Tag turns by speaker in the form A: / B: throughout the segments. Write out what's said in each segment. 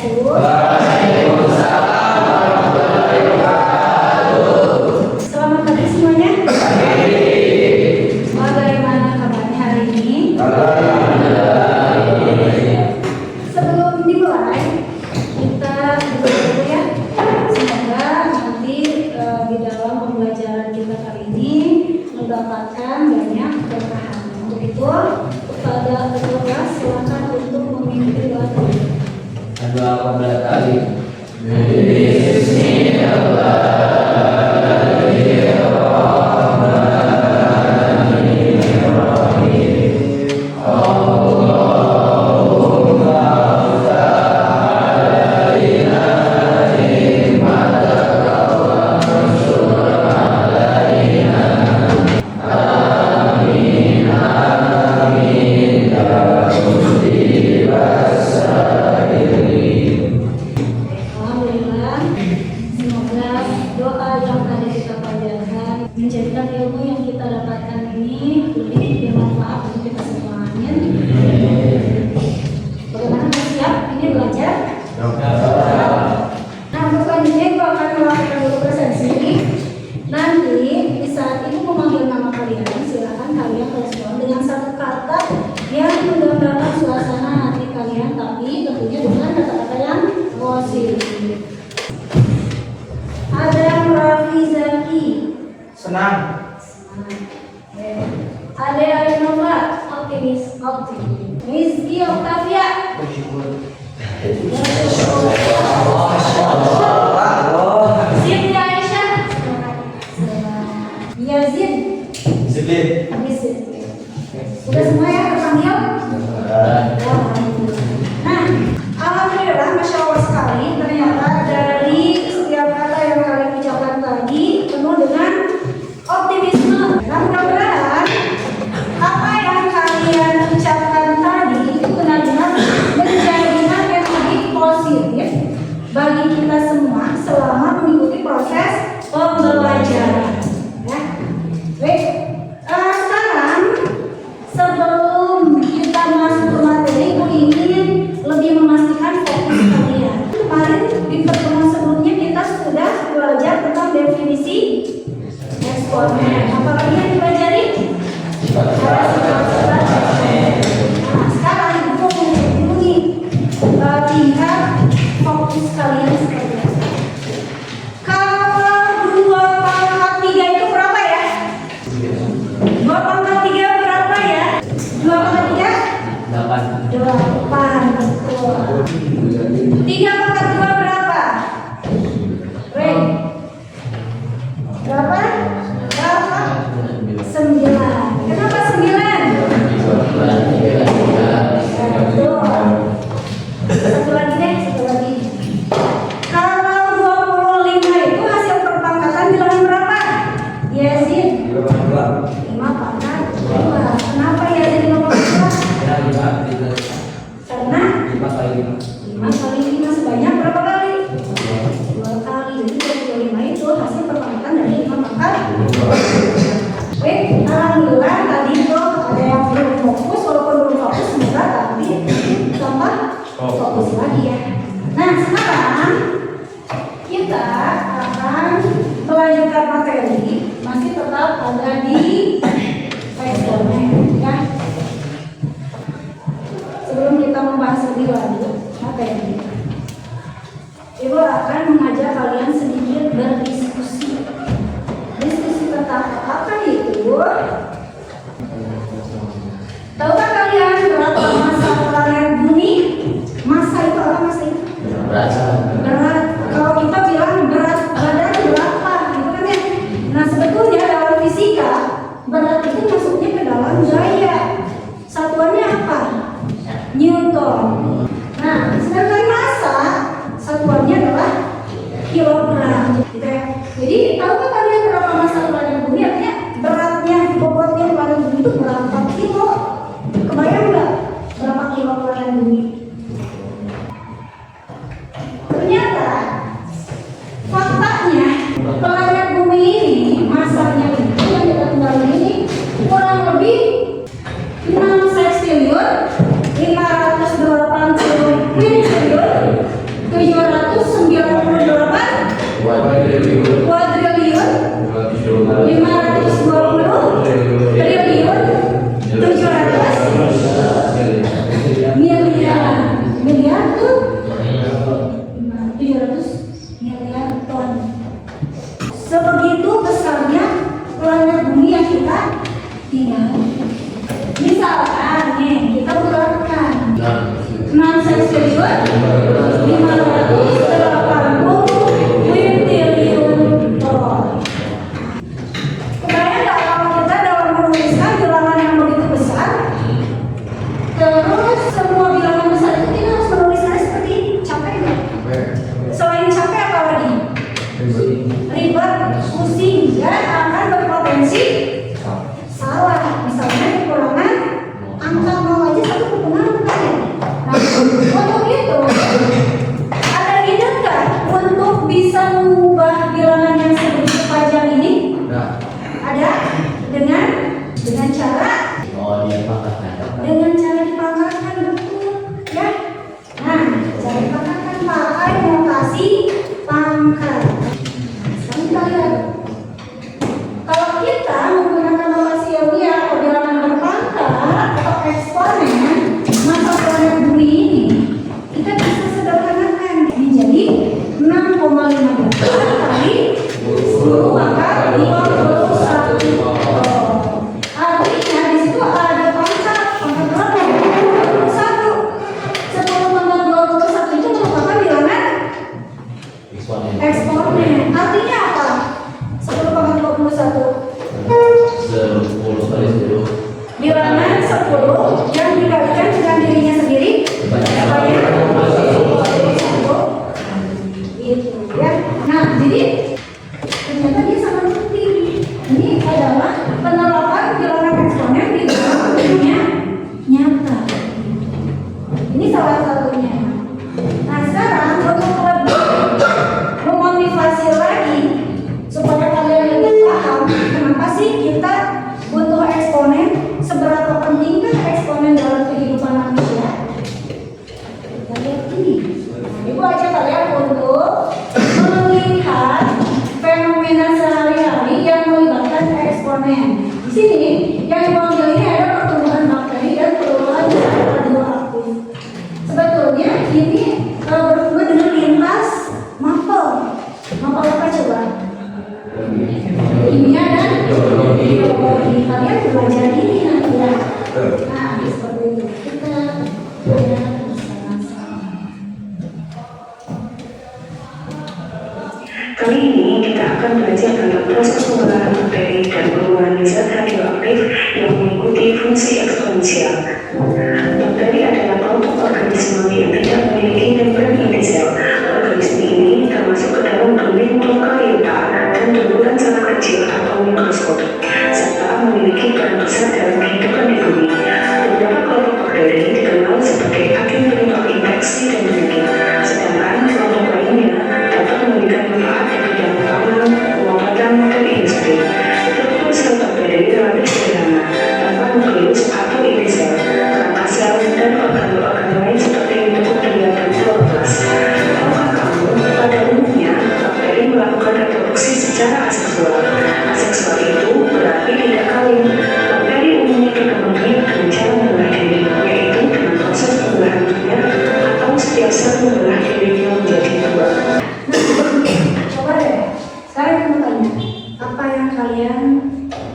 A: Selamat pagi semuanya. Bagaimana kabarnya hari ini? Sebelum dimulai, kita berdoa ya. Semoga nanti di dalam pembelajaran kita kali ini mendapatkan banyak berkah. Untuk itu, kepada petugas silakan untuk memimpin doa.
B: Doa pada kali.
A: Menjadikan ilmu yang kita dapatkan ini lebih bermanfaat untuk kita semua. Amin. Bagaimana, siap ini belajar? Nah, untuk selanjutnya aku akan melakukan dulu presensi. Nanti di saat ini memanggil nama kalian, silakan kalian respon dengan satu kata yang menggambarkan suasana hati kalian, tapi tentunya dengan kata-kata yang positif. Ada Raffi Zaki.
C: Senang.
A: Ada Ainova, optimis. Rizky Octavia. Siti Aisyah. Yazid. Sudah semua ya terpanggil? Nah, alhamdulillah, masya Allah sekali. Ternyata dari setiap kata yang kalian ucapkan tadi penuh dengan optimisme. Dan mudah-mudahan apa yang kalian ucapkan tadi itu benar-benar menjadi hal yang lebih positif bagi kita semua selama mengikuti proses pembelajaran. Ya. Baik, sekarang sebelum kita masuk ke materi, aku ingin lebih memastikan fokus kalian. Kemarin di pertemuan sebelumnya kita sudah belajar tentang definisi eksponen. Apalagi yang dipelajari? Nah, sekarang ibu mau dulu nih, lihat fokus kalian seperti apa. Kalau 2 pangkat 3 itu berapa ya? 2 pangkat 3 berapa ya? 2 pangkat 3? 8. 8, betul. 3 pangkat 2 berapa? Ray? Berapa? 9. Kenapa 9? Betul. Satu lagi deh, satu lagi. Kalau 25 itu hasil perpangkatan bilangan berapa? Yazid? 5 pangkat 2. Kenapa Yazid 5 pangkat 2? Karena 5 kali 5 sebanyak berapa kali? 2 kali. Jadi 25 itu hasil perpangkatan dari 5 pangkat 2. Baik, alhamdulillah tadi tuh ada yang belum fokus, walaupun belum fokus semoga tapi tambah fokus lagi ya. Nah, sekarang kita akan melanjutkan materi, masih tetap ada di eksponen ya. Sebelum kita membahas lebih lanjut materi, Ibu akan mengajak kalian sedikit berdiskusi. Diskusi tentang apa itu? Tahukah kalian berapa masa planet bumi? Masa itu apa masa itu? Berat. Kalau kita bilang berat badan berapa, gitu kan ya? Nah, sebetulnya dalam fisika berat itu masuknya ke dalam gaya. Satuannya apa? Newton. Nah, sedangkan massa satuannya adalah kilogram. Gitu ya. Jadi tahukah kalian berapa massa planet bumi? Artinya beratnya, bobotnya planet bumi itu berapa kilo? Kebayang nggak berapa kilo planet bumi? Ternyata faktanya planet bumi ini massanya itu yang kita kembali ini kurang lebih 6 sekstilion 580 quintillion triliun dolar. Kebayang nggak kalau kita dalam menuliskan bilangan yang begitu besar, terus semua bilangan besar itu kita harus menulisnya seperti capek nggak? Selain capek apa lagi? Ribet, pusing, dan akan berpotensi salah. Misalnya kekurangan angka 0 aja satu kekurangan kan ya? Nah, untuk itu ada ide nggak untuk bisa mengubah bilangan yang sedikit panjang ini? Ada dengan cara
B: Oh, dia pangkatkan.
A: dengan cara dipangkatkan, betul ya. Nah, cara dipangkatkan pakai notasi pangkat. Sekarang kita lihat, kalau kita menggunakan notasi ilmiah atau bilangan berpangkat atau eksponen, maka pada bumi ini kita bisa sederhanakan menjadi 6,15 kali 10 pangkat 51. Artinya di situ ada pangkat berapa? 21. 10 pangkat 21 itu merupakan bilangan eksponen. Artinya apa? 10 pangkat 21.
B: 10 kali 10.
A: Bilangan 10 yang dikalikan dengan dirinya sendiri banyak gitu ya. Nah, jadi ternyata dia sangat penting. Ini adalah penerapan bilangan eksponen di dalam dunia nyata. Ini salah satunya. Nah, sekarang untuk lebih memotivasi lagi supaya kalian lebih paham kenapa sih kita butuh eksponen, seberapa pentingkah eksponen dalam kehidupan manusia. Kita lihat ini. Nah, ibu ajak kalian untuk melihat fenomena sehari-hari yang melibatkan eksponen. Di sini yang ibu ambil ini ada pertumbuhan bakteri dan perubahan zat radioaktif. Sebetulnya ini berhubungan dengan lintas mapel. Mapel apa coba? Kimia dan biologi. Kalian belajar ini nanti ya. Nah, seperti itu. Kita belajar bersama-sama.
C: Kali ini kita akan belajar tentang proses pengolahan bakteri dan perubahan zat radioaktif yang mengikuti fungsi eksponensial. Bakteri adalah kelompok organisme yang tidak memiliki membran inti sel. Organisme ini termasuk ke dalam domain prokaryota dan tumbuhan sangat kecil atau mikroskopik, serta memiliki peran besar dalam kehidupan di bumi. Beberapa kelompok bakteri dikenal sebagai agen penyebab infeksi dan penyakit, sedangkan kelompok lainnya dapat memberikan manfaat di bidang pangan, pengobatan, dan industri. Struktur sel bakteri relatif sederhana, tanpa nukleus atau inti sel, rangka sel, dan organ-organ lain seperti mitokondria dan kloroplas. Tahukah kamu, pada umumnya bakteri melakukan reproduksi secara aseksual. Aseksual itu berarti tidak kawin. Bakteri umumnya berkembang biak dengan cara membelah diri, yaitu dengan proses pembelahan binat atau setiap sel membelah dirinya menjadi dua.
A: Coba deh, sekarang kita mau tanya, apa yang kalian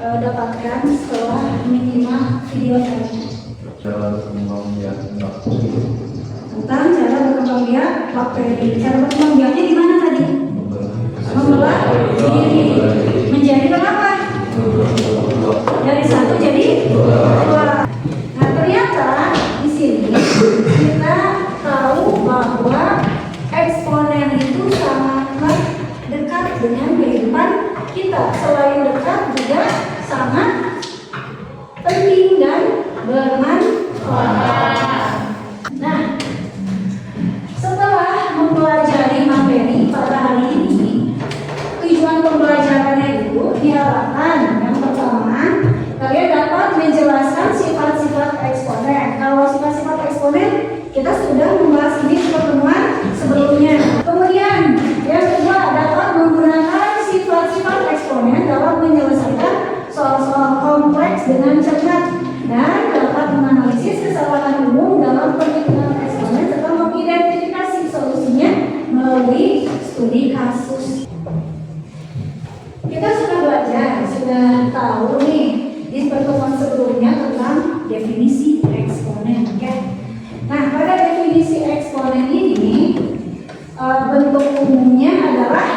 A: dapatkan setelah menyimak video tadi?
D: Cara berkembang biak bakteri
A: Tentang cara berkembang biak bakteri. Cara berkembang biaknya gimana tadi? Membelah diri. Menjadi berapa? Dari satu jadi dua. Nah, ternyata di sini kita tahu bahwa eksponen itu sangatlah dekat dengan kehidupan kita. Selain dekat juga sangat penting dan bermanfaat. Nah, setelah mempelajari materi pada hari ini, tujuan pembelajarannya itu diharapkan yang pertama kalian dapat menjelaskan sifat-sifat eksponen. Kalau sifat-sifat eksponen kita sudah membahas ini di pertemuan sebelumnya. Kemudian yang kedua dapat menggunakan sifat-sifat eksponen dalam menyelesaikan soal-soal kompleks dengan cermat dan dapat menganalisis kesalahan umum dalam perhitungan eksponen serta mengidentifikasi solusinya melalui studi kasus. Kita sudah belajar, sudah tahu nih di pertemuan sebelumnya tentang definisi eksponen, ya. Nah, pada definisi definisi eksponen ini bentuk umumnya adalah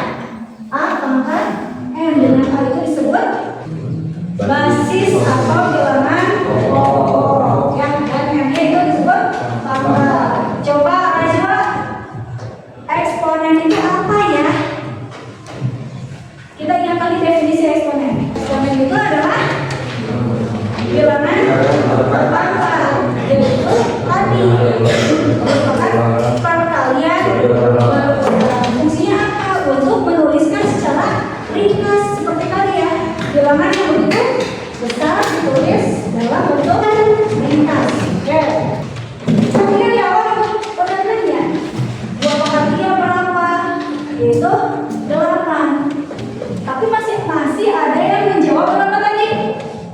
A: A pangkat M. Dengan hal itu disebut basis atau bilangan pokok. Yang M-nya itu disebut pangkat. Coba Rajwa, eksponen itu apa ya? Kita ingat lagi definisi eksponen. Eksponen itu adalah bilangan pangkat, yaitu tadi merupakan perkalian. Fungsinya apa? Untuk menuliskan secara ringkas seperti tadi ya. Bilangan yang begitu besar ditulis dalam bentuk ringkas. Oke. Kemudian di awal pertanyaannya 2 pangkat 3 berapa? Yaitu 8. Tapi masih ada yang menjawab berapa tadi?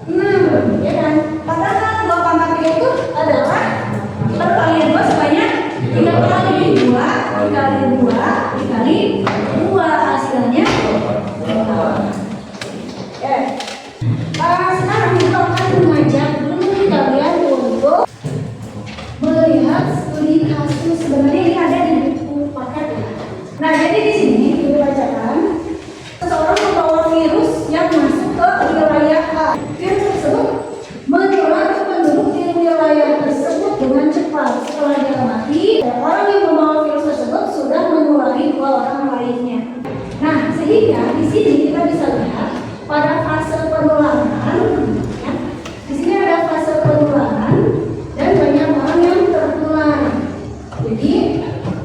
A: 6, ya kan? Padahal 2 pangkat 3 itu adalah perkalian 2 sebanyak 3 kali 2 dikali 2 dikali 2, hasilnya 8. Oke. Sekarang kita akan mengajak dulu kalian untuk melihat studi kasus. Sebenarnya ini ada di buku paket. Nah, jadi di sini dibacakan seseorang membawa virus yang masuk ke wilayah A. Virus tersebut menular ke penduduk di wilayah tersebut dengan cepat. Setelah dia mati, orang yang membawa virus tersebut sudah menulari 2 orang lainnya. Nah, sehingga di sini kita bisa lihat pada fase penularan, ya, di sini ada fase penularan dan banyak orang yang tertular. Jadi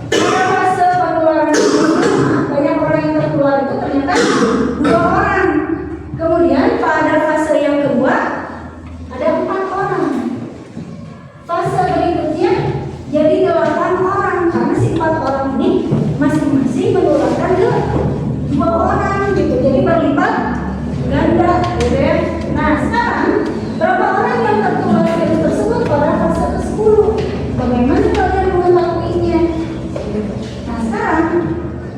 A: pada fase penularan ini banyak orang yang tertular itu ternyata 2 orang. Kemudian pada fase yang kedua ada 4 orang. Fase berikutnya jadi 8 orang karena si 4 orang ini masing-masing menularkan ke 2 orang gitu. Jadi berlipat ganda, gitu ya. Nah, sekarang berapa orang yang tertular virus tersebut pada fase ke-10? Bagaimana kalian mengetahuinya? Nah, sekarang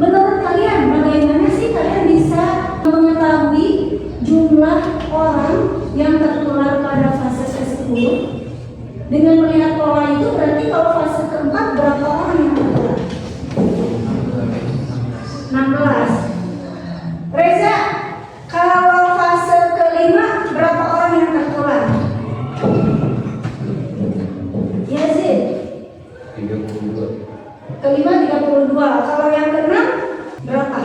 A: menurut kalian bagaimana sih kalian bisa mengetahui jumlah orang yang tertular pada fase ke-10? Dengan melihat pola itu berarti kalau fase ke-4 berapa orang yang tertular? 16. Reza, kalau fase ke-5 berapa orang yang tertular? Yazid?
D: 32.
A: Ke-5 32. Kalau yang ke-6 berapa?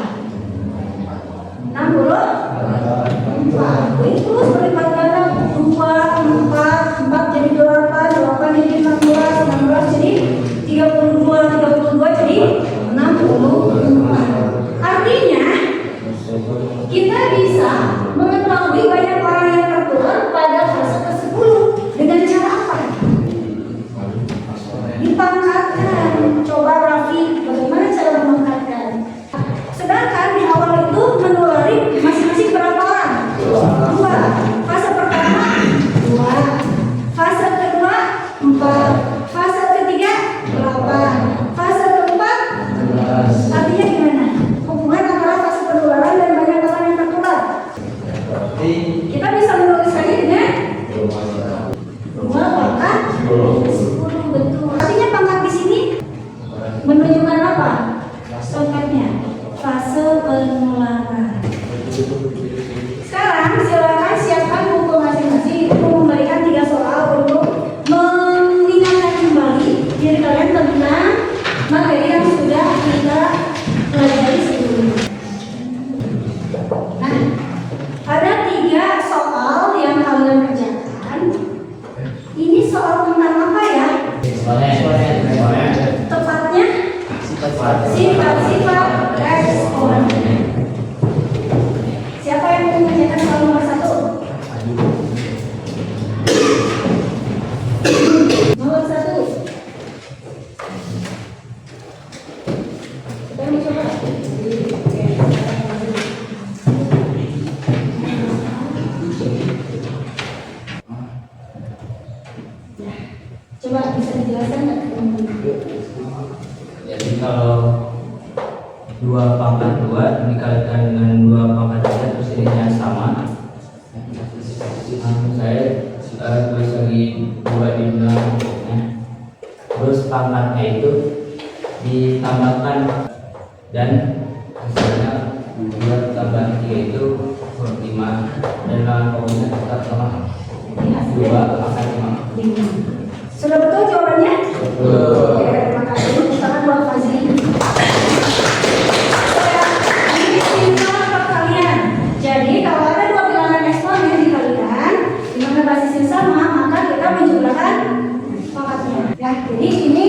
A: 64. Ini terus berlipat ganda. 2, 4 jadi 8, 8 jadi 16, 16 jadi 32, 32 jadi 64. Artinya kita bisa mengetahui banyak orang yang tertular pada fase ke-10 dengan cara apa? Dipangkatkan. Coba Raffi, bagaimana cara memangkatkan? Sedangkan di awal itu menulari masing-masing berapa orang? 2. Fase pertama 2. Fase kedua 4. Fase ketiga 8. Fase keempat 11. Artinya gimana? Hubungan antara fase penularan dan banyak orang yang tertular. Kita bisa menuliskannya dengan 2 pangkat 10, betul. Artinya pangkat di sini menunjukkan apa? Pangkatnya fase penularan. Sekarang silakan siapkan buku masing-masing. Itu memberikan 3 soal untuk mengingatkan kembali diri kalian tentang materi yang sudah kita pelajari sebelumnya. Nah, ada 3 soal yang kalian kerjakan. Ini soal tentang apa ya? Tepatnya sifat-sifat eksponen. Siapa yang mau mengerjakan soal nomor 1? Nomor 1. Kita mau coba. Coba bisa dijelaskan nggak?
B: Jadi kalau 2 pangkat 2 dikalikan dengan 2 pangkat 3 terus ininya sama. Saya tulis lagi 2 di belakang. Terus terus pangkatnya itu ditambahkan dan hasilnya 2 tambah 3 itu 5 dan lawan pokoknya tetap sama 2 pangkat 5.
A: Sudah betul jawabannya?
B: Betul.
A: Oke, terima kasih. Tangan buat Fazli. Ini simpel perkalian. Jadi kalau ada 2 bilangan eksponen dikalikan dengan basis yang sama, maka kita menjumlahkan pangkatnya. Ya, jadi ini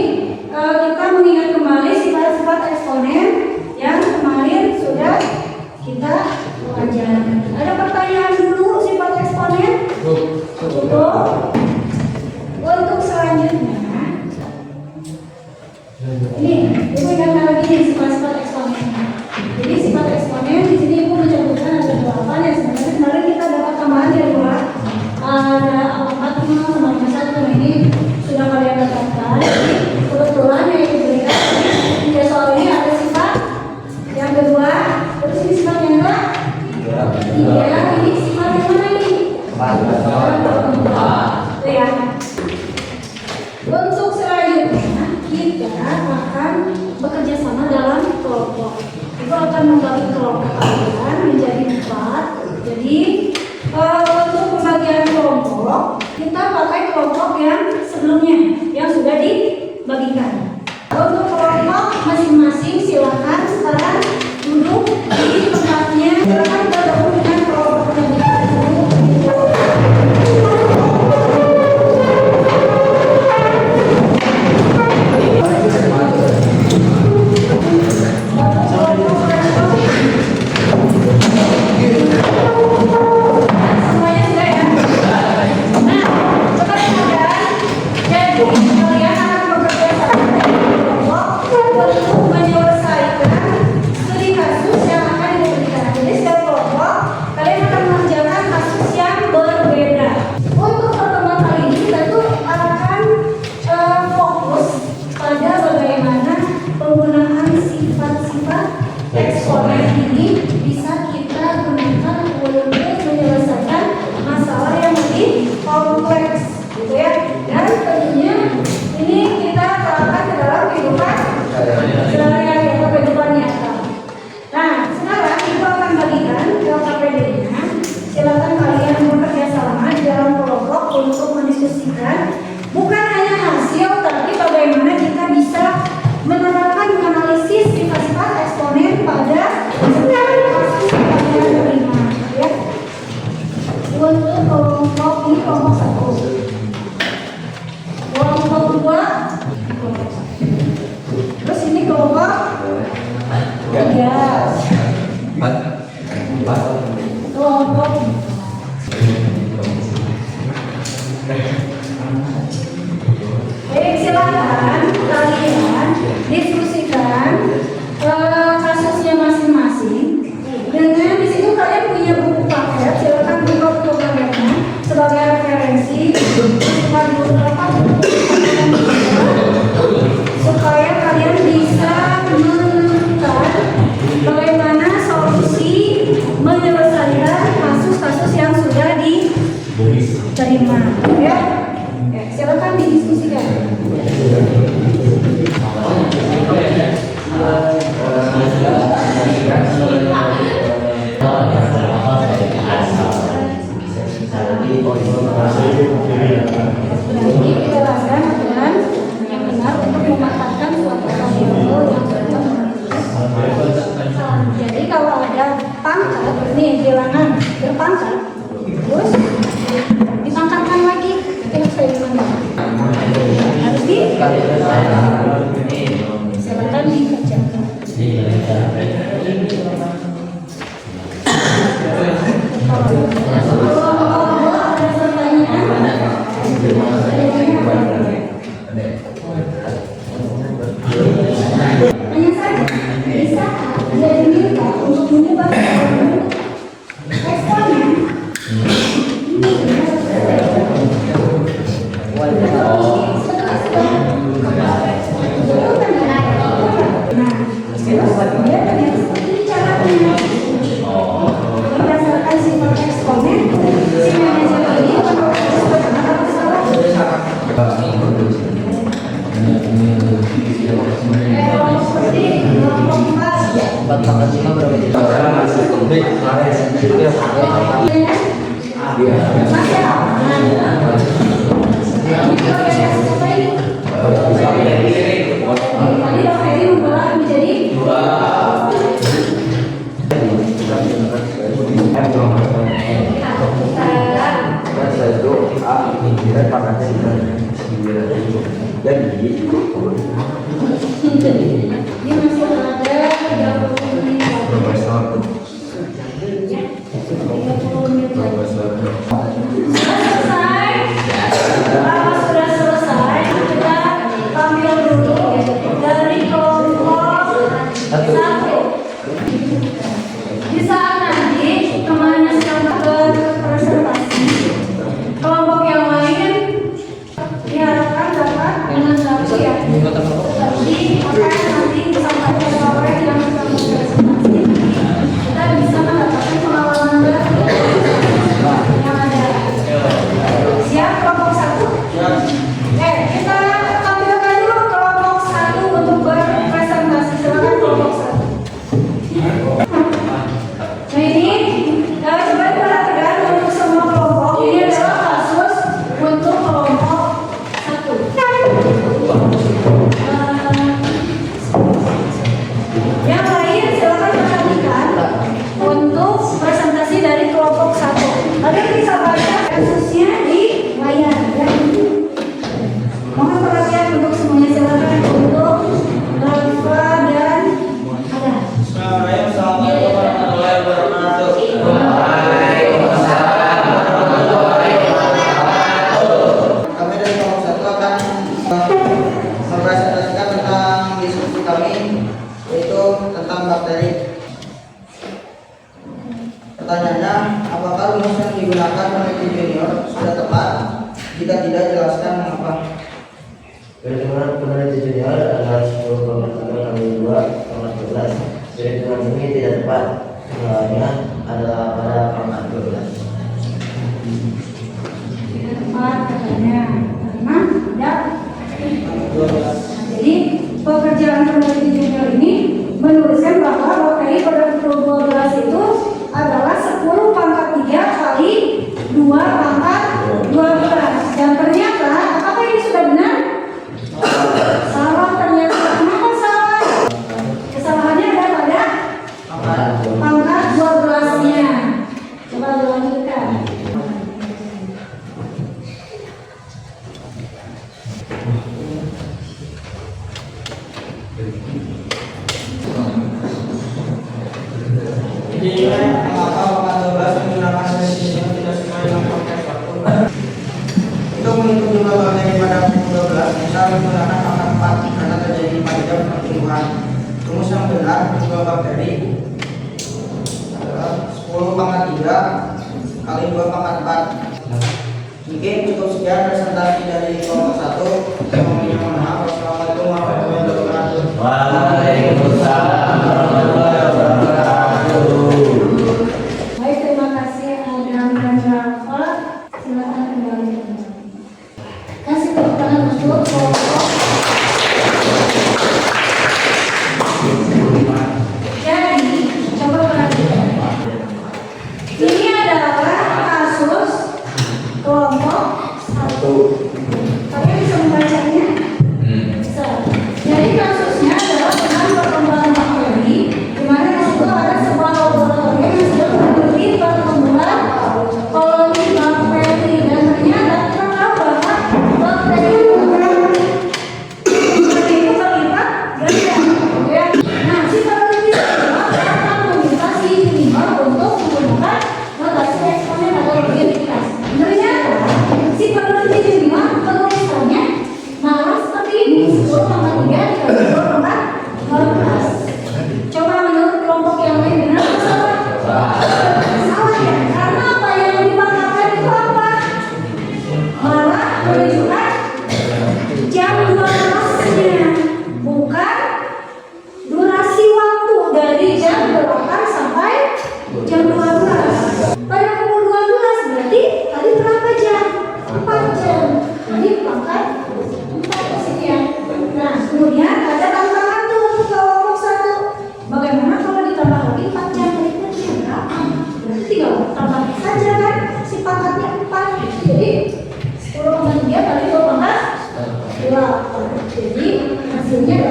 A: kita mengingat kembali sifat-sifat eksponen yang kemarin sudah kita pelajari. Ada pertanyaan dulu sifat eksponen? Betul. Untuk selanjutnya, ini ibu ingatkan lagi nih sifat-sifat eksponen. Jadi sifat eksponen di sini ibu menyebutkan ada 8 ya. Sebenarnya kemarin kita dapat tambahan dari luar. Ada 4 sama 1. Nah ini sudah kalian dapatkan. Jadi kebetulan yang ibu berikan ya soal ini ada sifat yang kedua. Terus ini sifat yang kedua. Iya, ini sifat yang mana ini? 4. Itu ya. Untuk selanjutnya kita akan bekerja sama dalam kelompok. Itu akan membagi kelompok kalian menjadi 4. Jadi untuk pembagian kelompok kita pakai kelompok yang sebelumnya yang sudah dibagikan. Untuk kelompok masing-masing silakan sekarang duduk di tempatnya. Silakan kita gabung dengan kelompok yang menyelesaikan studi kasus yang akan diberikan. Jadi setiap kelompok Ini masih ada 30 menit.
B: Profesor.
A: 30 menit lagi. Sudah selesai? Kalau sudah selesai, kita ambil dulu dari kelompok 1. Di saat nanti temannya sedang berpresentasi, kelompok yang lain diharapkan dapat dengan satu ya. Jadi makanya nanti disampaikan oleh yang sedang berpresentasi, kita bisa mendapatkan pengalaman baru yang ada. Siap kelompok 1? Kita tampilkan dulu kelompok 1 untuk berpresentasi. Silakan kelompok 1. Nah ini coba perhatikan untuk semua kelompok. Ini adalah kasus untuk kelompok 1. Yang lain silakan perhatikan untuk presentasi dari kelompok 1. Kalian bisa baca kasusnya di layar ya. Mohon perhatian untuk semuanya, silakan untuk Rafa dan Ada.
E: Kami dari kelompok 1 akan mempresentasikan tentang diskusi kami, yaitu tentang bakteri. Pertanyaannya, apakah rumus yang digunakan peneliti junior sudah tepat? Jika tidak, jelaskan mengapa.
F: Perhitungan peneliti junior adalah 10,3 kali 2,12. Perhitungan ini tidak tepat. Nilainya adalah pada pangkat 12.
A: Tidak tepat katanya karena tidak. Jadi pekerjaan peneliti junior ini menuliskan bahwa bakteri pada pukul 12 itu adalah 10 pangkat 3 kali 2 pangkat 12. Dan ternyata apakah ini sudah benar? Salah ternyata. Kenapa salah? Kesalahannya ada pada pangkat 12-nya. Coba dilanjutkan.
E: Mengapa pangkat 12 menggunakan peneliti junior tidak sesuai dengan konteks waktu? Untuk menghitung jumlah bakteri pada pukul 12, kita menggunakan pangkat 4 karena terjadi 4 jam pertumbuhan. Rumus yang benar jumlah bakteri adalah 10 pangkat 3 kali 2 pangkat 4. Mungkin cukup sekian presentasi dari kelompok 1. Saya mohon maaf. Wassalamualaikum warahmatullahi wabarakatuh.
F: Waalaikumsalam warahmatullahi wabarakatuh.
A: Baik, terima kasih Adam dan Rafa. Silakan kembali. Kasih tepuk tangan untuk kelompok. Jadi, coba perhatikan. Ini adalah kasus kelompok 1. Kalian bisa membacanya? Bisa. Jadi kasusnya adalah tentang perkembangan bakteri, di mana di situ ada sebuah laboratorium yang sedang meneliti perkembangan koloni bakteri, dan ternyata kita tahu bahwa bakteri itu berlipat ganda. Ya. Nah, si peneliti akan meminta si junior untuk menggunakan notasi eksponen atau logaritmas. Ternyata si peneliti junior menuliskannya malah seperti ini, 10,3 dikali 2,12. Coba menurut kelompok yang lain benar atau salah? Salah ya, karena apa yang dipangkatkan itu apa? Malah menunjukkan jam 12-nya, bukan durasi waktu dari jam 8 sampai jam 12. Pada pukul 12 berarti tadi berapa jam? 4 jam. Jadi pangkat 4 di sini ya. Nah, kemudian ada pangkat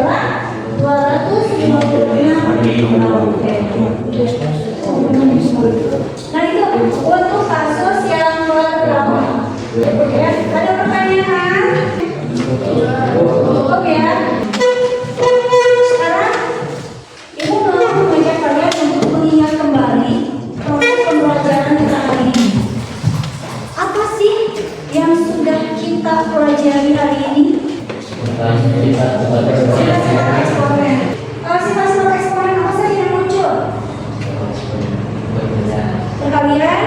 A: adalah 256. Oke. Nah itu untuk kasus yang pertama. Ya, ada pertanyaan? Cukup ya. Sekarang Ibu mau mengajak kalian untuk mengingat kembali proses pembelajaran kita hari ini. Apa sih yang sudah kita pelajari hari ini? Sifat-sifat eksponen. Sifat-sifat eksponen apa saja yang muncul? Perkalian,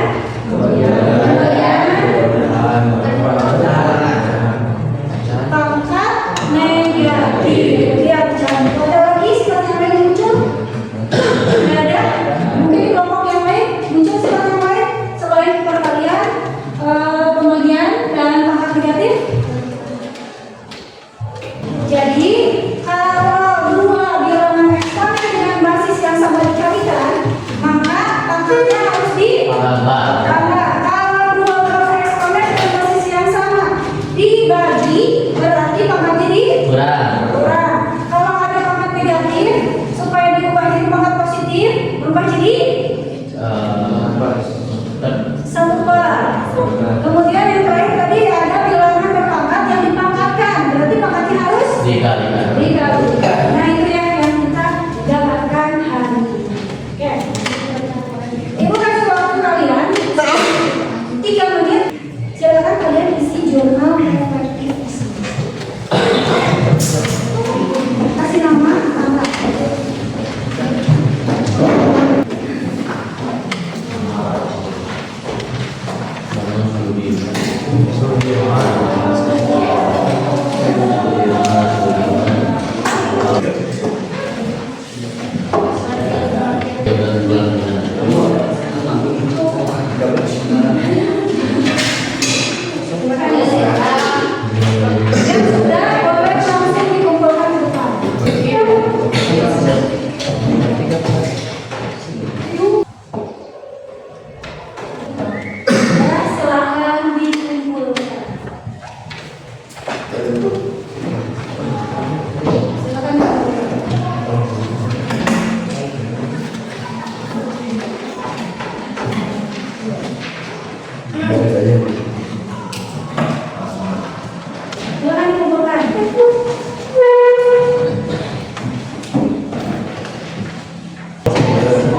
A: pangkat negatif. Lihat contoh. Ada lagi sifat yang lain yang muncul? Tidak ada? Mungkin di kelompok yang lain muncul sifat yang lain selain perkalian, pembagian, dan pangkat negatif. Jadi kalau dua bilangan eksponen dengan basis yang sama dikalikan, maka pangkatnya harus ditambah. Kalau dua bilangan eksponen dengan basis yang sama dibagi, berarti pangkatnya dikurang. Kalau ada pangkat negatif, supaya diubah jadi pangkat positif, berubah jadi 1/4. Kemudian yang terakhir tadi ada bilangan berpangkat yang dipangkatkan, berarti pangkatnya harus dikalikan. Nah itu yang kita dapatkan hari ini. Oke. Ibu kasih waktu kalian 3 menit. Silakan kalian isi jurnal reflektif. Kasih nama, tanggal. Yang sudah boleh langsung dikumpulkan ke depan. Ya, silakan dikumpulkan. Silakan dikumpulkan. Silakan dikumpulkan.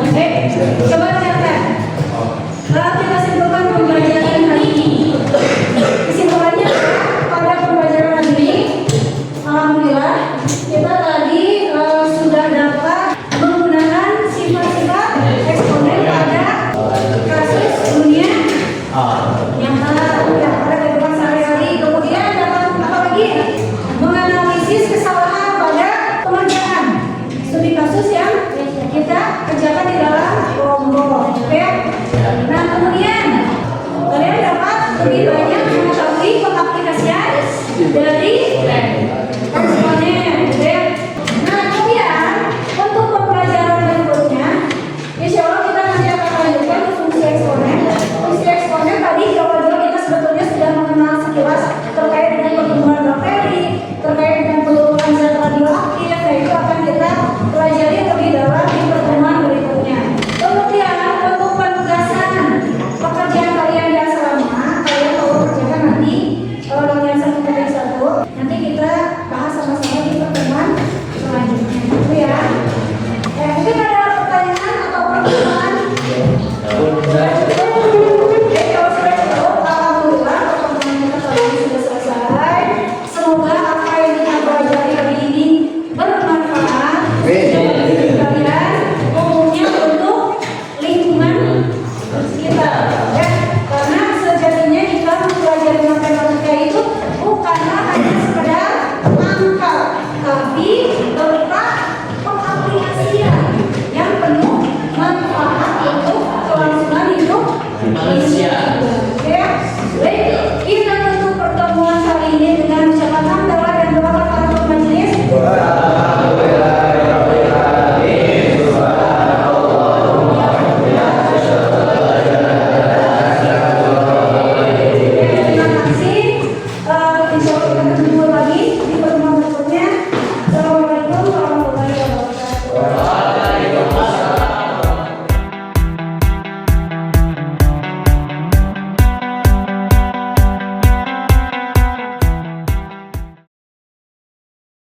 A: Oke, coba lihat. Kita simpulkan pembelajaran hari ini. Kesimpulannya pada pembelajaran hari ini, alhamdulillah kita tadi sudah dapat menggunakan sifat-sifat eksponen pada kasus dunia nyata yang pada kehidupan sehari-hari. Kemudian dapat apa lagi? Menganalisis kesalahan pada pengerjaan studi kasus yang kita kerjakan di dalam kelompok. Oke. Nah kemudian kalian dapat lebih banyak mengetahui pengaplikasian dari